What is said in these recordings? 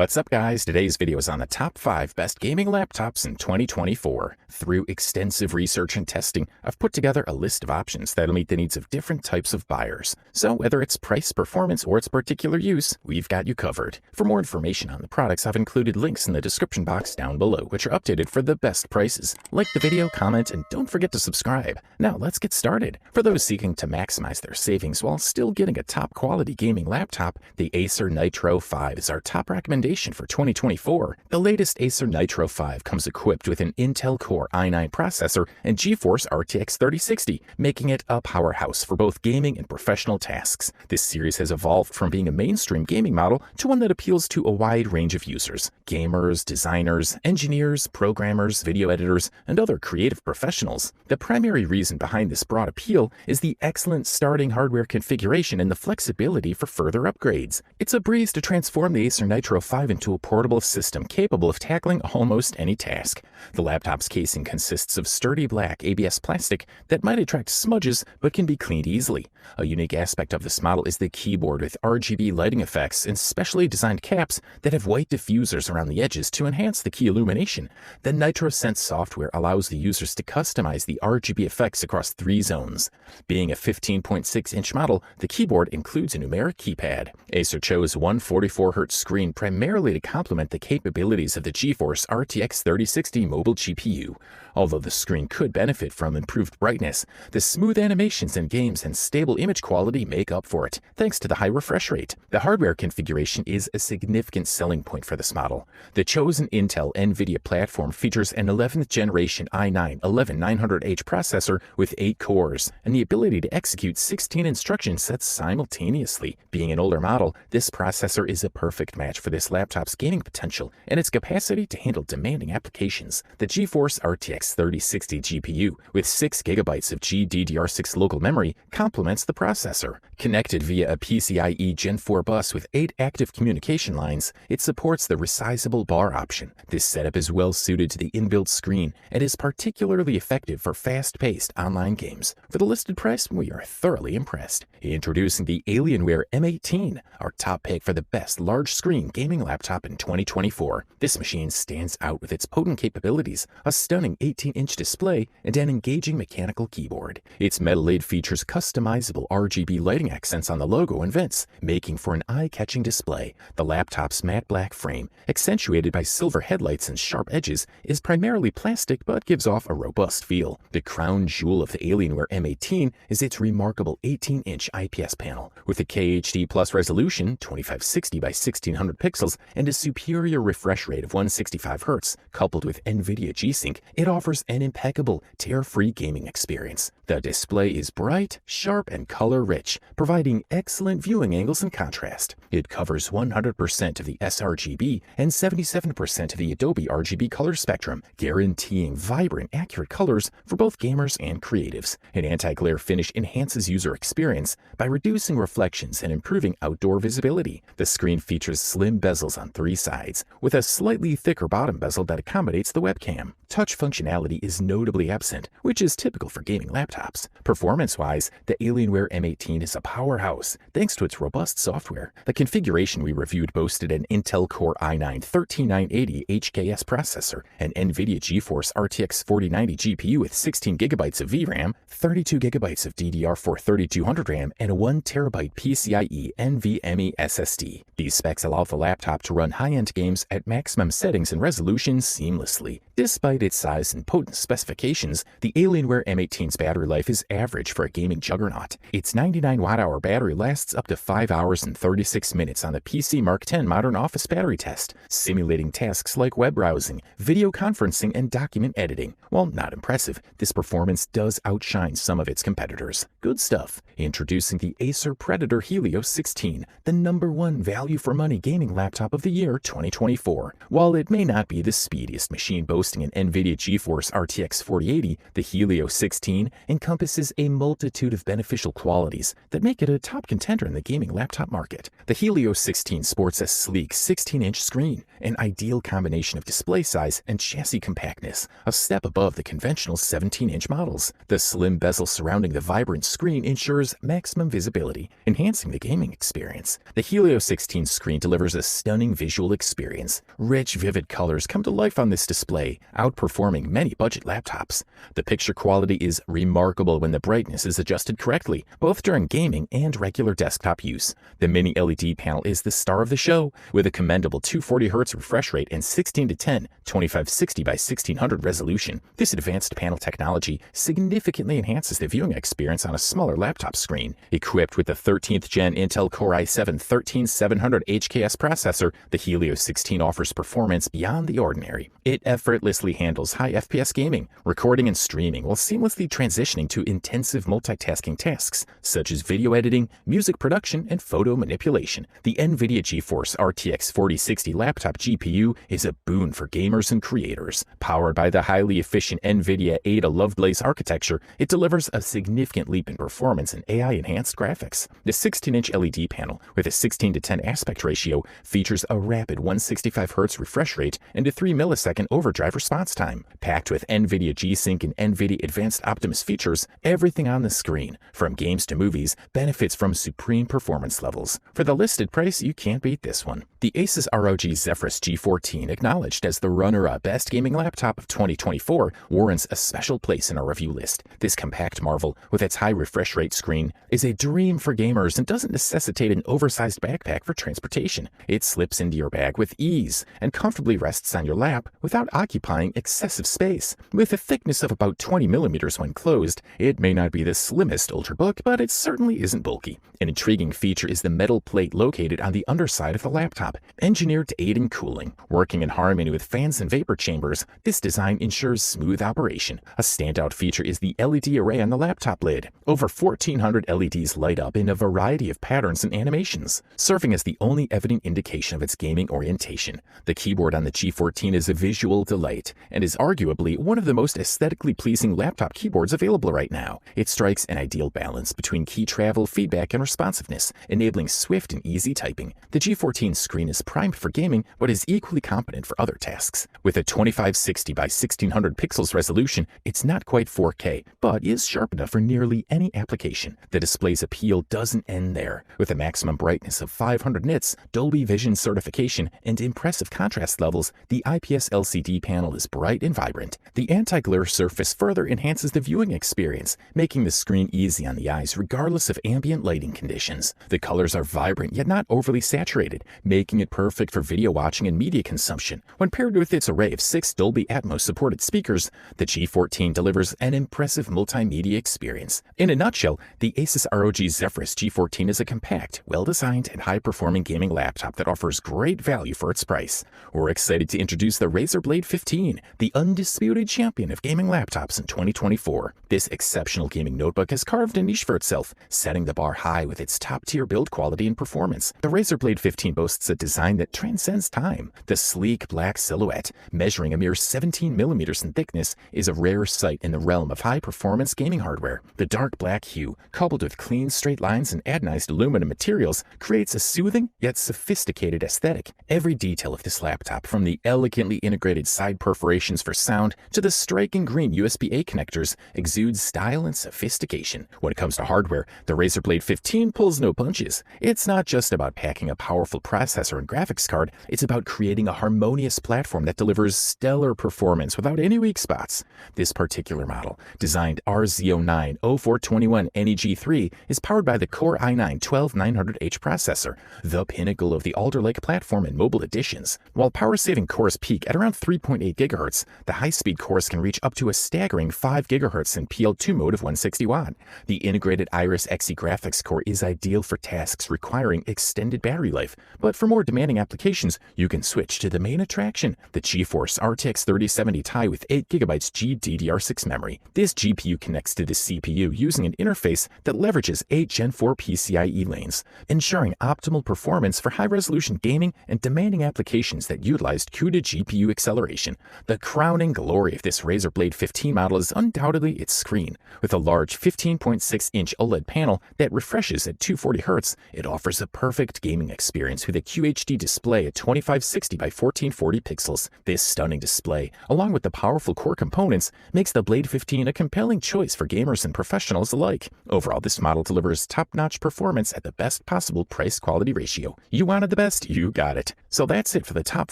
What's up, guys? Today's video is on the top 5 best gaming laptops in 2024. Through extensive research and testing, I've put together a list of options that'll meet the needs of different types of buyers. So whether it's price, performance, or its particular use, we've got you covered. For more information on the products, I've included links in the description box down below, which are updated for the best prices. Like the video, comment, and don't forget to subscribe. Now let's get started. For those seeking to maximize their savings while still getting a top quality gaming laptop, the Acer Nitro 5 is our top recommendation for 2024. The latest Acer Nitro 5 comes equipped with an Intel Core i9 processor and GeForce RTX 3060, making it a powerhouse for both gaming and professional tasks. This series has evolved from being a mainstream gaming model to one that appeals to a wide range of users: gamers, designers, engineers, programmers, video editors, and other creative professionals. The primary reason behind this broad appeal is the excellent starting hardware configuration and the flexibility for further upgrades. It's a breeze to transform the Acer Nitro 5 into a portable system capable of tackling almost any task. The laptop's casing consists of sturdy black ABS plastic that might attract smudges but can be cleaned easily. A unique aspect of this model is the keyboard with RGB lighting effects and specially designed caps that have white diffusers around the edges to enhance the key illumination. The NitroSense software allows the users to customize the RGB effects across 3 zones. Being a 15.6-inch model, the keyboard includes a numeric keypad. Acer chose 144Hz screen primarily to complement the capabilities of the GeForce RTX 3060 mobile GPU. Although the screen could benefit from improved brightness, the smooth animations in games and stable image quality make up for it, thanks to the high refresh rate. The hardware configuration is a significant selling point for this model. The chosen Intel NVIDIA platform features an 11th generation i9 11900H processor with 8 cores and the ability to execute 16 instruction sets simultaneously. Being an older model, this processor is a perfect match for this laptop's gaming potential and its capacity to handle demanding applications. The GeForce RTX 3060 GPU with 6GB of GDDR6 local memory complements the processor. Connected via a PCIe Gen 4 bus with 8 active communication lines, it supports the resizable bar option. This setup is well suited to the inbuilt screen and is particularly effective for fast-paced online games. For the listed price, we are thoroughly impressed. Introducing the Alienware M18, our top pick for the best large-screen gaming laptop in 2024. This machine stands out with its potent capabilities, a stunning 18-inch display, and an engaging mechanical keyboard. Its metal lid features customizable RGB lighting accents on the logo and vents, making for an eye-catching display. The laptop's matte black frame, accentuated by silver headlights and sharp edges, is primarily plastic but gives off a robust feel. The crown jewel of the Alienware M18 is its remarkable 18-inch IPS panel. With a KHD Plus resolution, 2560 by 1600 pixels, and a superior refresh rate of 165 Hz, coupled with NVIDIA G-Sync, it offers an impeccable, tear-free gaming experience. The display is bright, sharp, and color-rich, providing excellent viewing angles and contrast. It covers 100% of the sRGB and 77% of the Adobe RGB color spectrum, guaranteeing vibrant, accurate colors for both gamers and creatives. An anti-glare finish enhances user experience by reducing reflections and improving outdoor visibility. The screen features slim bezels on 3 sides, with a slightly thicker bottom bezel that accommodates the webcam. Touch functionality is notably absent, which is typical for gaming laptops. Performance-wise, the Alienware M18 is a powerhouse thanks to its robust software. The configuration we reviewed boasted an Intel Core i9 13980 HKS processor, an NVIDIA GeForce RTX 4090 GPU with 16GB of VRAM, 32GB of DDR4 3200 RAM, and a 1TB PCIe NVMe SSD. These specs allow the laptop to run high-end games at maximum settings and resolution seamlessly. Despite its size and potent specifications, the Alienware M18's battery life is average for a gaming juggernaut. Its 99 watt-hour battery lasts up to 5 hours and 36 minutes on the PC Mark X Modern Office battery test, simulating tasks like web browsing, video conferencing, and document editing. While not impressive, this performance does outshine some of its competitors. Good stuff. Introducing the Acer Predator Helio 16, the #1 value-for-money gaming laptop of the year 2024. While it may not be the speediest machine boasting an NVIDIA GeForce RTX 4080, the Helio 16 encompasses a multitude of beneficial qualities that make it a top contender in the gaming laptop market. The Helio 16 sports a sleek 16-inch screen, an ideal combination of display size and chassis compactness, a step above the conventional 17-inch models. The slim bezel surrounding the vibrant screen ensures maximum visibility, enhancing the gaming experience. The Helio 16 screen delivers a stunning visual experience. Rich, vivid colors come to life on this display, outperforming many budget laptops. The picture quality is remarkable when the brightness is adjusted correctly, both during gaming and regular desktop use. The mini LED panel is the star of the show, with a commendable 240Hz refresh rate and 16:10 2560 by 1600 resolution. This advanced panel technology significantly enhances the viewing experience on a smaller laptop screen. Equipped with the 13th Gen Intel Core i7-13700 HKS processor, the Helio 16 offers performance beyond the ordinary. It effortlessly handles high FPS gaming, recording and streaming while seamlessly transitioning to intensive multitasking tasks such as video editing, music production, and photo manipulation. The NVIDIA GeForce RTX 4060 laptop GPU is a boon for gamers and creators. Powered by the highly efficient NVIDIA Ada Lovelace architecture, it delivers a significant leap in performance and AI-enhanced graphics. The 16-inch LED panel, with a 16:10 aspect ratio, features a rapid 165Hz refresh rate and a 3-millisecond overdrive response time. Packed with NVIDIA G-Sync and NVIDIA Advanced Optimus features, everything on the screen, from games to movies, benefits from supreme performance levels. For the listed price, you can't beat this one. The Asus ROG Zephyrus G14, acknowledged as the runner-up best gaming laptop of 2024, warrants a special place in our review list. This compact marvel, with its high refresh rate screen, is a dream for gamers and doesn't necessitate an oversized backpack for transportation. It slips into your bag with ease and comfortably rests on your lap without occupying excessive space. With a thickness of about 20 millimeters when closed, it may not be the slimmest ultrabook, but it certainly isn't bulky. An intriguing feature is the metal plate located on the underside of the laptop, engineered to aid in cooling. Working in harmony with fans and vapor chambers, this design ensures smooth operation. A standout feature is the LED array on the laptop lid. Over 1,400 LEDs light up in a variety of patterns and animations, serving as the only evident indication of its gaming orientation. The keyboard on the G14 is a visual delight and is arguably one of the most aesthetically pleasing laptop keyboards available right now. It strikes an ideal balance between key travel, feedback, and responsiveness, enabling swift and easy typing. The G14 screen is primed for gaming, but is equally competent for other tasks. With a 2560 by 1600 pixels resolution, it's not quite 4K, but is sharp enough for nearly any application. The display's appeal doesn't end there. With a maximum brightness of 500 nits, Dolby Vision certification, and impressive contrast levels, the IPS LCD panel is bright and vibrant. The anti-glare surface further enhances the viewing experience, making the screen easy on the eyes regardless of ambient lighting conditions. The colors are vibrant yet not overly saturated, making it perfect for video watching and media consumption. When paired with its array of 6 Dolby Atmos supported speakers, the G14 delivers an impressive multimedia experience. In a nutshell, the Asus ROG Zephyrus G14 is a compact, well-designed, and high-performing gaming laptop that offers great value for its price. We're excited to introduce the Razer Blade 15, the undisputed champion of gaming laptops in 2024. This exceptional gaming notebook has carved a niche for itself, setting the bar high with its top-tier build quality and performance. The Razer Blade 15 boasts a design that transcends time. The sleek black silhouette, measuring a mere 17 millimeters in thickness, is a rare sight in the realm of high-performance gaming hardware. The dark black hue, coupled with clean straight lines and anodized aluminum materials, creates a soothing yet sophisticated aesthetic. Every detail of this laptop, from the elegantly integrated side perforations for sound to the striking green USB-A connectors, exudes style and sophistication. When it comes to hardware, the Razer Blade 15 pulls no punches. It's not just about packing a powerful processor and graphics card, it's about creating a harmonious platform that delivers stellar performance without any weak spots. This particular model, designed RZ09-0421 NEG3, is powered by the Core i9-12900H processor, the pinnacle of the Alder Lake platform and mobile editions. While power-saving cores peak at around 3.8 GHz, the high-speed cores can reach up to a staggering 5 GHz in PL2 mode of 160 watt. The integrated Iris Xe graphics core is ideal for tasks requiring extended battery life, but for more demanding applications, you can switch to the main attraction, the GeForce RTX 3070 Ti with 8GB GDDR6 memory. This GPU connects to the CPU using an interface that leverages 8 Gen 4 PCIe lanes, ensuring optimal performance for high-resolution gaming and demanding applications that utilized CUDA GPU acceleration. The crowning glory of this Razer Blade 15 model is undoubtedly its screen. With a large 15.6-inch OLED panel that refreshes at 240Hz, it offers a perfect gaming experience with a QHD display at 2560 by 1440 pixels. This stunning display, along with the powerful core components, makes the Blade 15 a compelling choice for gamers and professionals alike. Overall, this model delivers top-notch performance at the best possible price-quality ratio. You wanted the best? Yes, you got it. So that's it for the top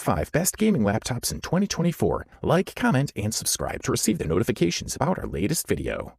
5 best gaming laptops in 2024. Like, comment, and subscribe to receive the notifications about our latest video.